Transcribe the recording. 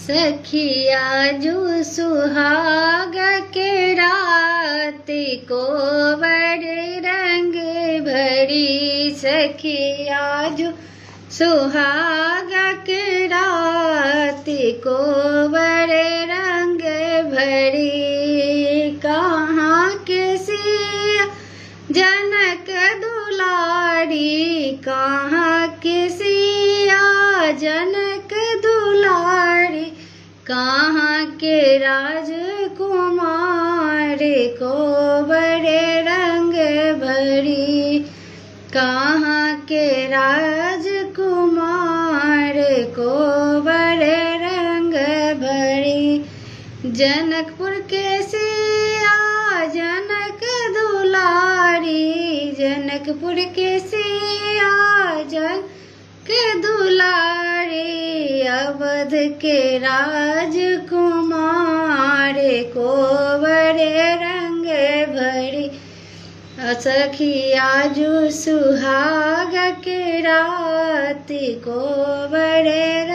सखिया जो सुहाग के रात को बड़े रंग भरी। सखिया जो सुहाग के रात को बड़े रंग भरी। कहाँ के सिया जनक दुलारी, कहाँ के सिया जनक दुलारी, कहाँ के राजकुमार को बड़े रंग भरी। कहाँ के राजकुमार को बड़े रंग भरी। जनकपुर के सिया जनक दुलारी, जनकपुर के सिया जनक दुलारी, अवध के राजकुमार को बड़े रंग भरी। सखिया जो सुहाग के रात को बड़े